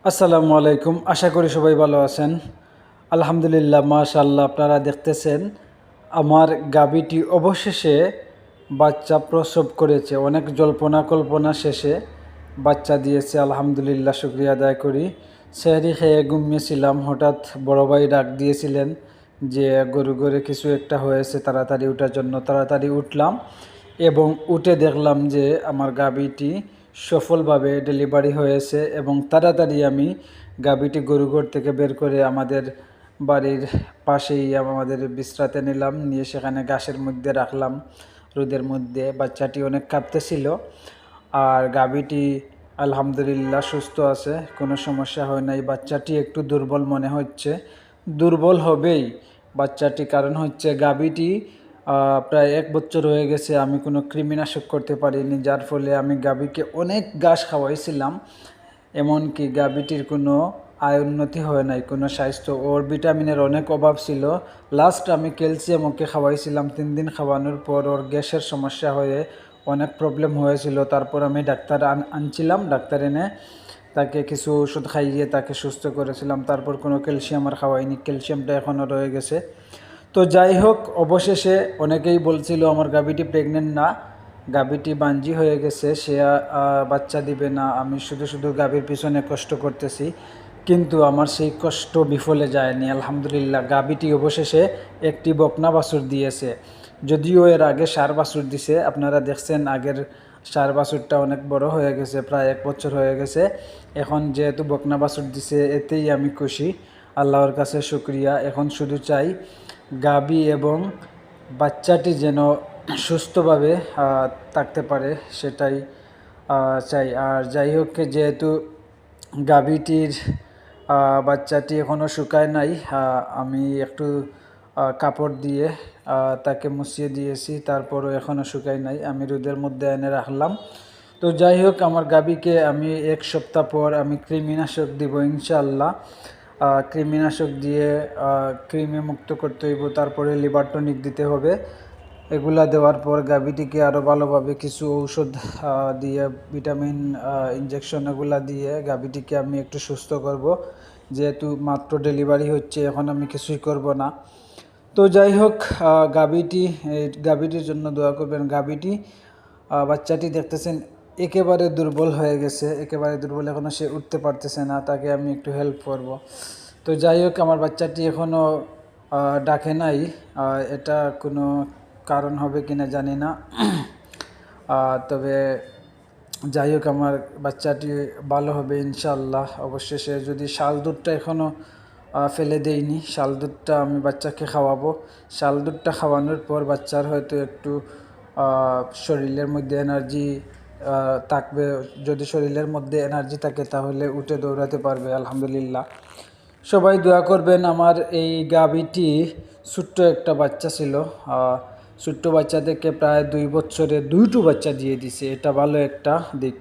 আসসালামু আলাইকুম। আশা করি সবাই ভালো আছেন। আলহামদুলিল্লাহ, মাশাআল্লাহ। আপনারা দেখতেছেন আমার গাভীটি অবশেষে বাচ্চা প্রসব করেছে। অনেক জল্পনা কল্পনা শেষে বাচ্চা দিয়েছে। আলহামদুলিল্লাহ, শুকরিয়া আদায় করি। সেহরি খেয়ে ঘুমিয়েছিলাম, হঠাৎ বড় ভাই ডাক দিয়েছিলেন যে গরু ঘরে কিছু একটা হয়েছে, তাড়াতাড়ি ওঠার জন্য। তাড়াতাড়ি উঠলাম এবং উঠে দেখলাম যে আমার গাভীটি সফলভাবে ডেলিভারি হয়েছে এবং তাড়াতাড়ি আমি গাভীটি গরুঘর থেকে বের করে আমাদের বাড়ির পাশেই আমাদের বিশ্রাতে নিলাম, নিয়ে সেখানে ঘাসের মধ্যে রাখলাম রোদের মধ্যে। বাচ্চাটি অনেক কাঁপতেছিল আর গাভীটি আলহামদুলিল্লাহ সুস্থ আছে, কোনো সমস্যা হয় নাই। বাচ্চাটি একটু দুর্বল মনে হচ্ছে, দুর্বল হবেই বাচ্চাটি, কারণ হচ্ছে গাভীটি প্রায় 1 বছর হয়ে গেছে আমি কোনো কৃমিনাশক করতে পারিনি, যার ফলে আমি গাভীকে অনেক ঘাস খাওয়াইছিলাম। এমনকি গাভীটির কোনো আয় উন্নতি হয় নাই, কোনো স্বাস্থ্য ওর ভিটামিনের অনেক অভাব ছিল। লাস্ট আমি ক্যালসিয়াম ওকে খাওয়াইছিলাম, 3 দিন খাওয়ানোর পর ওর গ্যাসের সমস্যা হয়ে অনেক প্রবলেম হয়েছিল। তারপর আমি ডাক্তার আনছিলাম, ডাক্তার এনে তাকে কিছু ওষুধ খাইয়ে তাকে সুস্থ করেছিলাম। তারপর কোনো ক্যালসিয়াম আর খাওয়াইনি, ক্যালসিয়ামটা এখনও রয়ে গেছে। তো যাই হোক, অবশেষে অনেকেই বলছিল আমার গাভীটি প্রেগনেন্ট না, গাভীটি বাঞ্জি হয়ে গেছে, সে বাচ্চা দিবে না। আমি শুধু শুধু গাভীর পিছনে কষ্ট করতেছি, কিন্তু আমার সেই কষ্ট বিফলে যায়নি। আলহামদুলিল্লাহ, গাভীটি অবশেষে একটি বকনা বাছুর দিয়েছে। যদিও এর আগে ষাঁড় বাছুর দিছে, আপনারা দেখছেন আগের ষাঁড় বাছুরটা অনেক বড় হয়ে গেছে, প্রায় 1 বছর হয়ে গেছে। এখন যেহেতু বকনা বাছুর দিছে, এতেই আমি খুশি, আল্লাহর কাছে শুকরিয়া। এখন শুধু চাই গাভী এবং বাচ্চাটি যেন সুস্থভাবে থাকতে পারে, সেটাই চাই। আর যাই হোক, যেহেতু গাভীটির বাচ্চাটি এখনও শুকায় নাই, আমি একটু কাপড় দিয়ে তাকে মুছিয়ে দিয়েছি, তারপরও এখনও শুকায় নাই, আমি রোদের মধ্যে এনে রাখলাম। তো যাই হোক, আমার গাভীকে আমি 1 সপ্তাহ পর আমি কৃমিনাশক দিব ইনশাআল্লাহ। কৃমিনাশক দিয়ে কৃমি মুক্ত করতে হইব, তারপরে লিভার টনিক দিতে হবে। এগুলা দেওয়ার পর গাভীটিকে আরও ভালোভাবে কিছু ঔষধ দিয়ে, ভিটামিন ইনজেকশন এগুলা দিয়ে গাভীটিকে আমি একটু সুস্থ করব। যেহেতু মাত্র ডেলিভারি হচ্ছে, এখন আমি কিছুই করব না। তো যাই হোক, গাভীটির জন্য দোয়া করবেন। গাভীটি বাচ্চাটি দেখতেছেন একেবারে দুর্বল হয়ে গেছে, একেবারে দুর্বল, এখনও সে উঠতে পারতেছে না, তাকে আমি একটু হেল্প করব। তো যাই হোক, আমার বাচ্চাটি এখনও ডাকে নাই, এটা কোনো কারণ হবে কিনা জানি না। তবে যাই হোক, আমার বাচ্চাটি ভালো হবে ইনশাআল্লাহ। অবশেষে যদি শাল দুধটা এখনও ফেলে দেইনি, শাল দুধটা আমি বাচ্চাকে খাওয়াবো। শাল দুধটা খাওয়ানোর পর বাচ্চার হয়তো একটু শরীরের মধ্যে এনার্জি থাকবে। যদি শরীরের মধ্যে এনার্জি থাকে তাহলে উঠে দৌড়াতে পারবে। আলহামদুলিল্লাহ, সবাই দোয়া করবেন। আমার এই গাভীটি ছোট্ট একটা বাচ্চা ছিল, ছোট্ট বাচ্চা থেকে প্রায় 2 বছরে 2টো বাচ্চা দিয়ে দিছে, এটা ভালো একটা দিক।